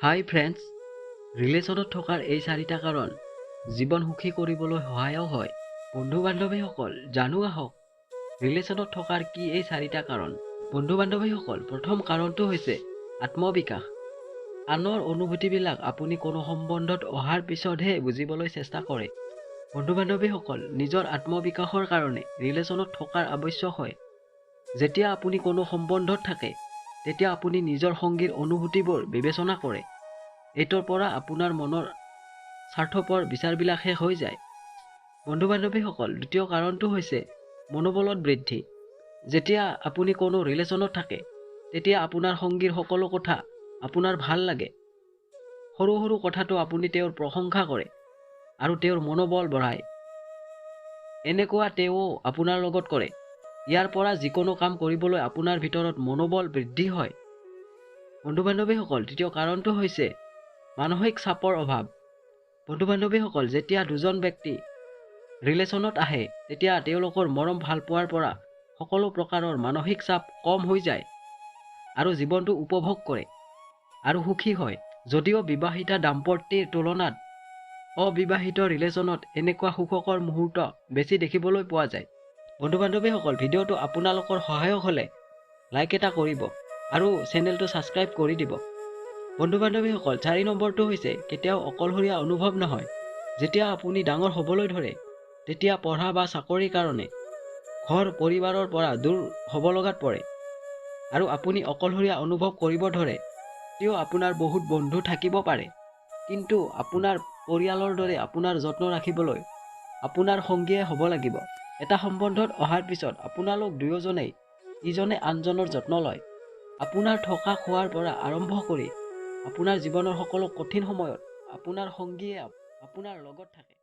হাই friends, ৰিলেশ্যনত থকাৰ এই 4টা কাৰণ জীৱন সুখী কৰিবলৈ সহায়ক হয়। বন্ধু বান্ধৱীসকল, জানো আহক ৰিলেশ্যনত থকাৰ কি এই 4টা কাৰণ। বন্ধু বান্ধৱীসকল, প্ৰথম কাৰণটো হৈছে আত্মবিকাশ। আনৰ অনুভূতিবিলাক আপুনি কোনো সম্বন্ধত অহাৰ পিছতহে বুজিবলৈ চেষ্টা কৰে। বন্ধু বান্ধৱীসকল, নিজৰ আত্মবিকাশৰ কাৰণে ৰিলেশ্যনত থকাৰ আৱশ্যক হয়। যেতিয়া আপুনি কোনো সম্বন্ধত থাকে তেতিয়া আপুনি নিজৰ সংগীৰ অনুভূতিবোৰ বিবেচনা কৰে। এইটোৰ পৰা আপোনাৰ মনৰ স্বাৰ্থপৰ বিচাৰবিলাক শেষ হৈ যায়। বন্ধু বান্ধৱীসকল, দ্বিতীয় কাৰণটো হৈছে মনোবলত বৃদ্ধি। যেতিয়া আপুনি কোনো ৰিলেশ্যনত থাকে তেতিয়া আপোনাৰ সংগীৰ সকলো কথা আপোনাৰ ভাল লাগে। সৰু সৰু কথাটো আপুনি তেওঁৰ প্ৰশংসা কৰে আৰু তেওঁৰ মনোবল বঢ়ায়। এনেকুৱা তেওঁ আপোনাৰ লগত কৰে। ইয়াৰ পৰা যিকোনো কাম কৰিবলৈ আপোনাৰ ভিতৰত মনোবল বৃদ্ধি হয়। বন্ধু বান্ধৱীসকল, তৃতীয় কাৰণটো হৈছে মানসিক চাপৰ অভাৱ। বন্ধু বান্ধৱীসকল, যেতিয়া দুজন ব্যক্তি ৰিলেশ্যনত আহে তেতিয়া তেওঁলোকৰ মৰম ভাল পোৱাৰ পৰা সকলো প্ৰকাৰৰ মানসিক চাপ কম হৈ যায় আৰু জীৱনটো উপভোগ কৰে আৰু সুখী হয়। যদিও বিবাহিতা দাম্পত্যৰ তুলনাত অবিবাহিত ৰিলেশ্যনত এনেকুৱা সুখকৰ মুহূৰ্ত বেছি দেখিবলৈ পোৱা যায়। বন্ধু বান্ধৱীসকল, ভিডিঅ'টো আপোনালোকৰ সহায়ক হ'লে লাইক এটা কৰিব আৰু চেনেলটো ছাবস্ক্ৰাইব কৰি দিব। বন্ধু বান্ধৱীসকল, 4 নম্বৰটো হৈছে কেতিয়াও অকলশৰীয়া অনুভৱ নহয়। যেতিয়া আপুনি ডাঙৰ হ'বলৈ ধৰে তেতিয়া পঢ়া বা চাকৰিৰ কাৰণে ঘৰ পৰিবাৰৰ পৰা দূৰ হ'ব লগাত পৰে আৰু আপুনি অকলশৰীয়া অনুভৱ কৰিব ধৰে। তেও আপোনাৰ বহুত বন্ধু থাকিব পাৰে, কিন্তু আপোনাৰ পৰিয়ালৰ দৰে আপোনাৰ যত্ন ৰাখিবলৈ আপোনাৰ সংগীয়ে হ'ব লাগিব। এটা সম্বন্ধত অহাৰ পিছত আপোনালোক দুয়োজনেই ইজনে আনজনৰ যত্ন লয়। আপোনাৰ থকা খোৱাৰ পৰা আৰম্ভ কৰি আপোনাৰ জীৱনৰ সকলো কঠিন সময়ত আপোনাৰ সংগীয়ে আপোনাৰ লগত থাকে।